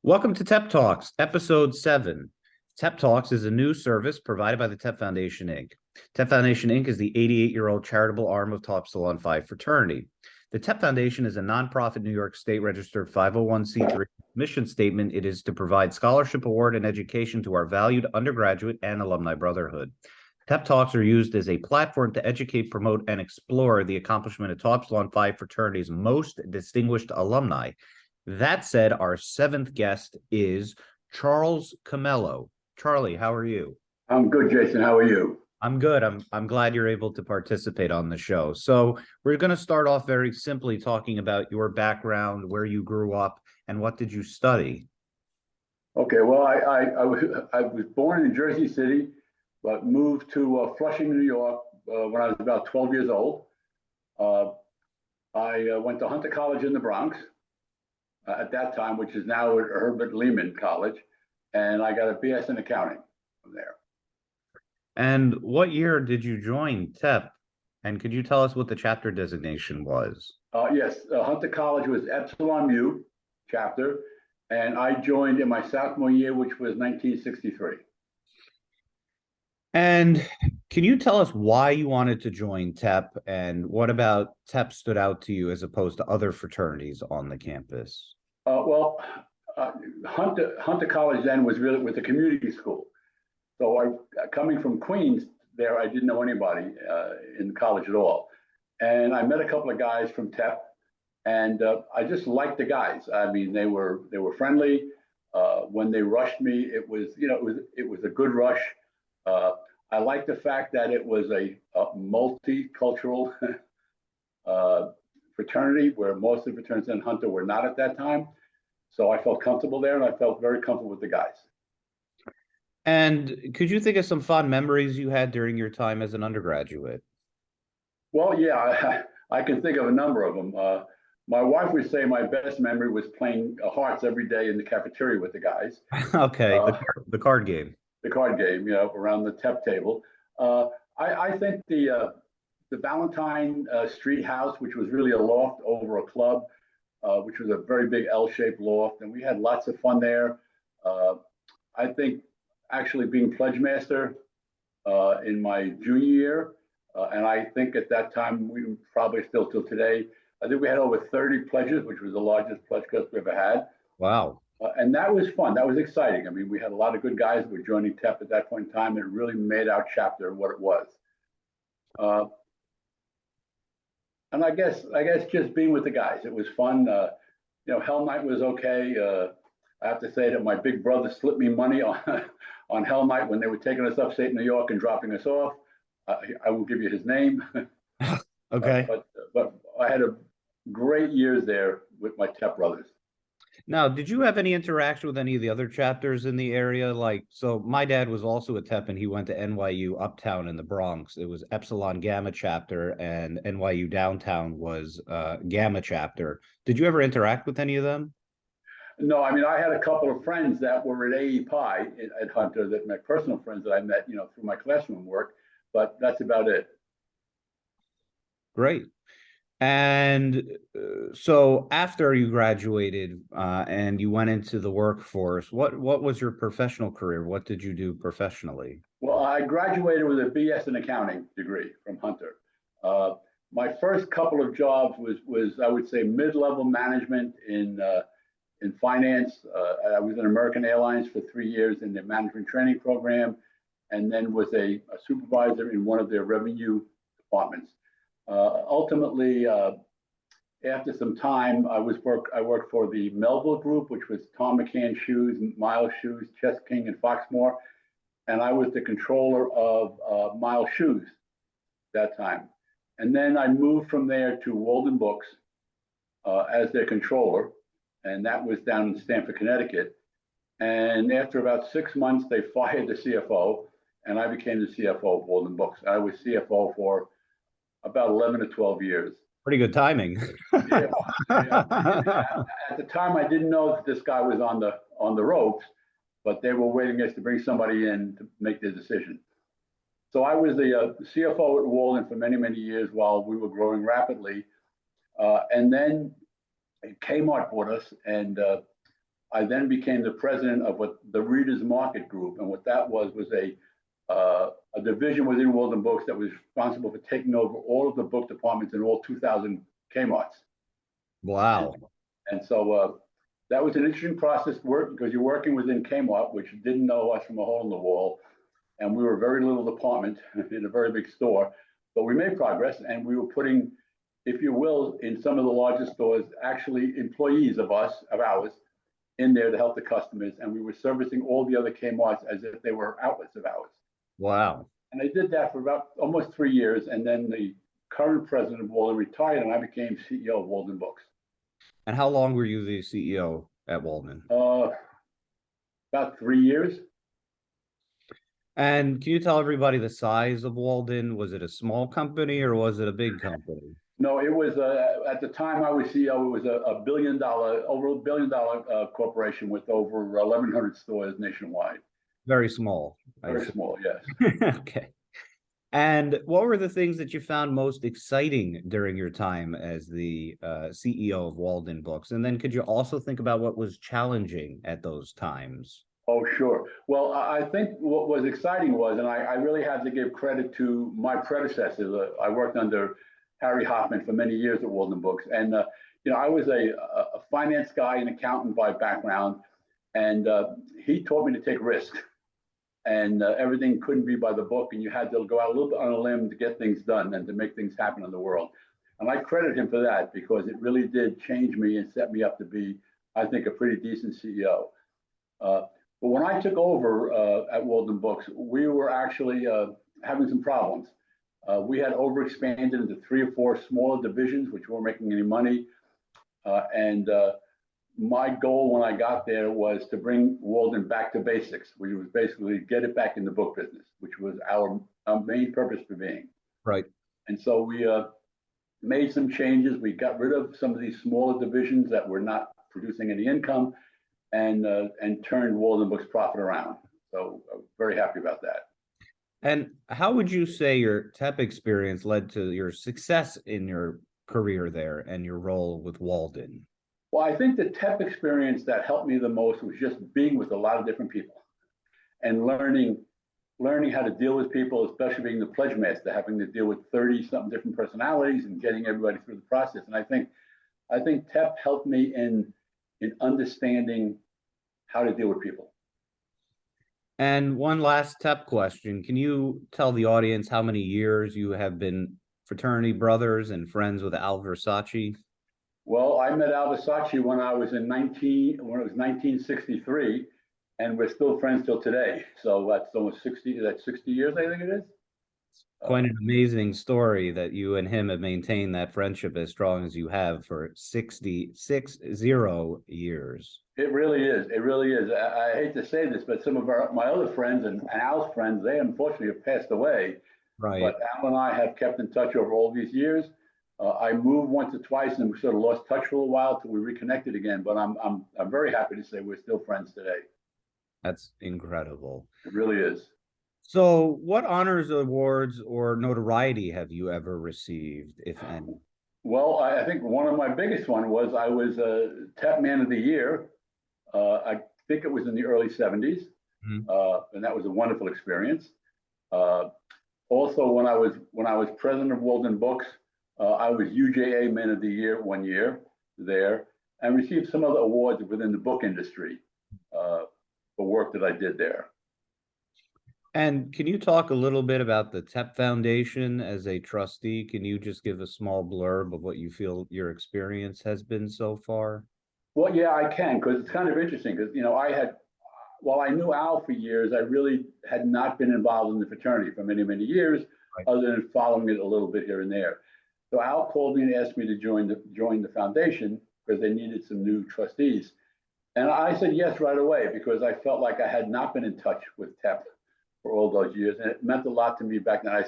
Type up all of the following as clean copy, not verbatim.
Welcome to TEP Talks, Episode 7. TEP Talks is a new service provided by the TEP Foundation, Inc. TEP Foundation, Inc. is the 88-year-old charitable arm of Tau Epsilon Phi Fraternity. The TEP Foundation is a nonprofit New York State registered 501c3 mission statement. It is to provide scholarship, award, and education to our valued undergraduate and alumni brotherhood. TEP Talks are used as a platform to educate, promote, and explore the accomplishment of Tau Epsilon Phi Fraternity's most distinguished alumni. That said, our seventh guest is Charles Cumello. Charlie, how are you? I'm good, Jason. How are you? I'm good. I'm glad you're able to participate on the show. So we're going to start off very simply talking about your background, where you grew up, and what did you study? Okay, well, I was born in Jersey City, but moved to Flushing, New York when I was about 12 years old. I went to Hunter College in the Bronx at that time, which is now at Herbert Lehman College, and I got a BS in accounting from there. And what year did you join TEP? And could you tell us what the chapter designation was? Yes, Hunter College was Epsilon Mu Chapter, and I joined in my sophomore year, which was 1963. And can you tell us why you wanted to join TEP, and what about TEP stood out to you as opposed to other fraternities on the campus? Hunter College then was a community school. So coming from Queens, there I didn't know anybody in college at all, and I met a couple of guys from TEP, and I just liked the guys. I mean, they were friendly. When they rushed me, it was a good rush. I liked the fact that it was a multicultural fraternity, where most of the fraternities in Hunter were not at that time. So I felt comfortable there, and I felt very comfortable with the guys. And could you think of some fond memories you had during your time as an undergraduate? Well, yeah, I can think of a number of them. My wife would say my best memory was playing hearts every day in the cafeteria with the guys. Okay, the card game. The card game, around the TEP table. I think the Valentine Street house, which was really a loft over a club, which was a very big L-shaped loft, and we had lots of fun there. I think actually being pledge master in my junior year, and I think at that time, we probably still till today, I think we had over 30 pledges, which was the largest pledge class we ever had. Wow. And that was fun. That was exciting. I mean, we had a lot of good guys who were joining TEP at that point in time, and it really made our chapter what it was. And I guess just being with the guys, it was fun. Hell Night was okay. I have to say that my big brother slipped me money on Hell Night when they were taking us upstate New York and dropping us off. I will give you his name. Okay. But I had a great years there with my TEP brothers. Now, did you have any interaction with any of the other chapters in the area? So my dad was also a TEP, and he went to NYU Uptown in the Bronx. It was Epsilon Gamma Chapter, and NYU Downtown was Gamma Chapter. Did you ever interact with any of them? No, I mean, I had a couple of friends that were at AE Pi at Hunter, that my personal friends that I met, through my classroom work, but that's about it. Great. And so after you graduated and you went into the workforce, what was your professional career? What did you do professionally? Well, I graduated with a BS in accounting degree from Hunter. My first couple of jobs was I would say mid-level management in finance. I was in American Airlines for 3 years in their management training program, and then was a supervisor in one of their revenue departments. Ultimately, after some time, I worked for the Melville Group, which was Tom McCann Shoes, Miles Shoes, Chess King, and Foxmore, and I was the controller of Miles Shoes that time. And then I moved from there to Walden Books as their controller, and that was down in Stamford, Connecticut. And after about 6 months, they fired the CFO, and I became the CFO of Walden Books. I was CFO for about 11 to 12 years. Pretty good timing. Yeah. At the time, I didn't know that this guy was on the ropes, but they were waiting us to bring somebody in to make the decision. So I was the CFO at Walden for many, many years while we were growing rapidly. And then Kmart bought us, and I then became the president of what the Readers Market Group, and what that was a division within Walden Books that was responsible for taking over all of the book departments in all 2,000 Kmarts. Wow. And so that was an interesting process work because you're working within Kmart, which didn't know us from a hole in the wall. And we were a very little department in a very big store, but we made progress, and we were putting, if you will, in some of the largest stores, actually employees of ours in there to help the customers. And we were servicing all the other Kmarts as if they were outlets of ours. Wow. And I did that for about almost 3 years. And then the current president of Walden retired, and I became CEO of Walden Books. And how long were you the CEO at Walden? About 3 years. And can you tell everybody the size of Walden? Was it a small company or was it a big company? No, it was at the time I was CEO. It was over $1 billion corporation with over 1,100 stores nationwide. Very small. Very small, yes. Okay. And what were the things that you found most exciting during your time as the CEO of Walden Books? And then could you also think about what was challenging at those times? Oh, sure. Well, I think what was exciting was, and I really have to give credit to my predecessors. I worked under Harry Hoffman for many years at Walden Books. And, I was a finance guy, an accountant by background, and he taught me to take risks. And everything couldn't be by the book, and you had to go out a little bit on a limb to get things done and to make things happen in the world. And I credit him for that because it really did change me and set me up to be, I think, a pretty decent CEO. But when I took over at Walden Books, we were actually having some problems. We had overexpanded into 3 or 4 smaller divisions, which weren't making any money. And my goal when I got there was to bring Walden back to basics, which was basically get it back in the book business, which was our main purpose for being. Right. And so we made some changes. We got rid of some of these smaller divisions that were not producing any income, and turned Walden Books profit around. So I'm very happy about that. And how would you say your TEP experience led to your success in your career there and your role with Walden? Well, I think the TEP experience that helped me the most was just being with a lot of different people and learning how to deal with people, especially being the pledge master, having to deal with 30-something different personalities and getting everybody through the process. And I think TEP helped me in understanding how to deal with people. And one last TEP question. Can you tell the audience how many years you have been fraternity brothers and friends with Al Versacci? Well, I met Al Versacci when it was 1963, and we're still friends till today. So that's almost 60 years, I think it is. Quite an amazing story that you and him have maintained that friendship as strong as you have for 60 years. It really is. It really is. I hate to say this, but some of my other friends and Al's friends, they unfortunately have passed away. Right. But Al and I have kept in touch over all these years. I moved once or twice and we sort of lost touch for a while till we reconnected again. But I'm very happy to say we're still friends today. That's incredible. It really is. So what honors, awards, or notoriety have you ever received, if any? Well, I think one of my biggest one was I was a TEP Man of the Year. I think it was in the early 70s. Mm-hmm. And that was a wonderful experience. Also, when I was president of Walden Books, I was UJA Man of the Year 1 year there, and received some other awards within the book industry for work that I did there. And can you talk a little bit about the TEP Foundation as a trustee? Can you just give a small blurb of what you feel your experience has been so far? Well, yeah, I can, because it's kind of interesting. Because while I knew Al for years, I really had not been involved in the fraternity for many, many years, right, other than following it a little bit here and there. So Al called me and asked me to join the foundation because they needed some new trustees, and I said yes right away because I felt like I had not been in touch with TEP for all those years, and it meant a lot to me back then. I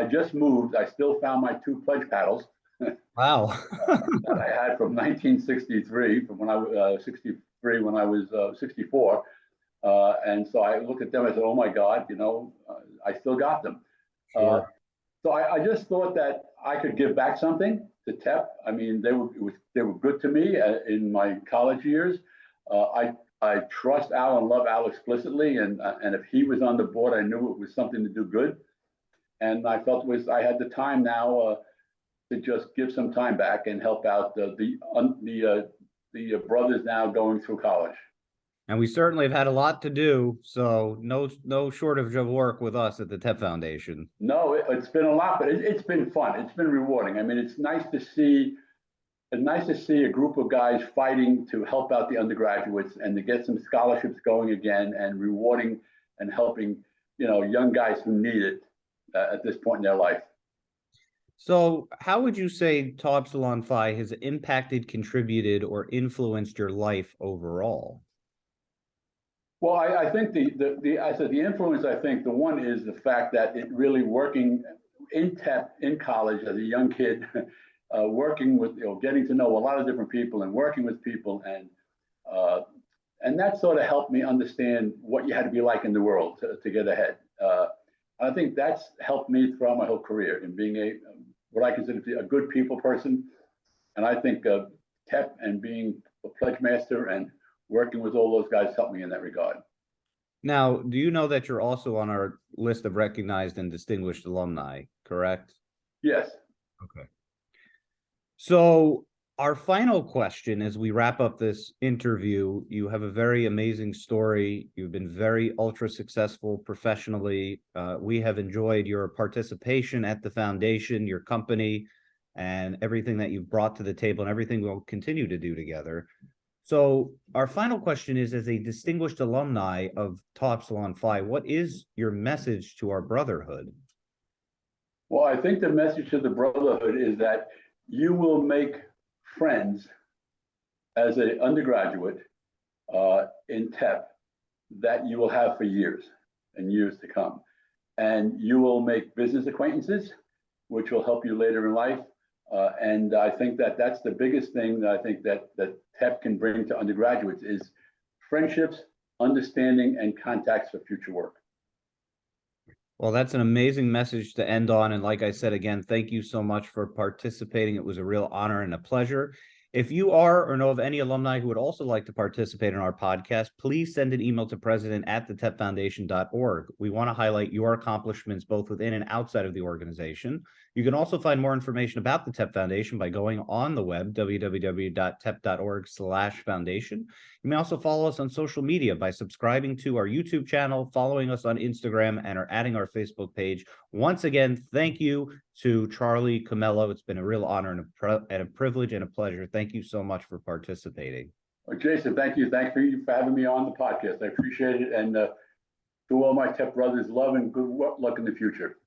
just moved. I still found my 2 pledge paddles. Wow. That I had from 1963, from when I was 63, when I was 64. And so I looked at them, I said, oh my God, I still got them. Sure. So I just thought that I could give back something to TEP. I mean, they were good to me in my college years. I trust Al and love Al explicitly, and if he was on the board, I knew it was something to do good, and I felt I had the time now to just give some time back and help out the brothers now going through college. And we certainly have had a lot to do, so no shortage of work with us at the TEP Foundation. No, it's been a lot, but it's been fun. It's been rewarding. I mean, it's nice to see a group of guys fighting to help out the undergraduates and to get some scholarships going again, and rewarding and helping, young guys who need it at this point in their life. So how would you say Tau Epsilon Phi has impacted, contributed, or influenced your life overall? Well, I think the influence, I think the one is the fact that it really working in TEP in college as a young kid, working with, getting to know a lot of different people and working with people, and that sort of helped me understand what you had to be like in the world to get ahead. I think that's helped me throughout my whole career in being what I consider to be a good people person. And I think TEP and being a pledge master and working with all those guys helped me in that regard. Now, do you know that you're also on our list of recognized and distinguished alumni, correct? Yes. Okay. So our final question as we wrap up this interview, you have a very amazing story. You've been very ultra successful professionally. We have enjoyed your participation at the foundation, your company, and everything that you've brought to the table and everything we'll continue to do together. So our final question is, as a distinguished alumni of Tau Epsilon Phi, what is your message to our brotherhood? Well, I think the message to the brotherhood is that you will make friends as an undergraduate in TEP that you will have for years and years to come. And you will make business acquaintances, which will help you later in life. And I think that that's the biggest thing that I think that TEP can bring to undergraduates is friendships, understanding, and contacts for future work. Well, that's an amazing message to end on. And like I said, again, thank you so much for participating. It was a real honor and a pleasure. If you are or know of any alumni who would also like to participate in our podcast, please send an email to president@thetepfoundation.org. We want to highlight your accomplishments both within and outside of the organization. You can also find more information about the TEP Foundation by going on the web, www.tep.org/foundation. You may also follow us on social media by subscribing to our YouTube channel, following us on Instagram, and adding our Facebook page. Once again, thank you to Charlie Cumello. It's been a real honor and a privilege and a pleasure. Thank you so much for participating. Well, Jason, thank you. Thank you for having me on the podcast. I appreciate it. And to all my TEP brothers, love and good luck in the future.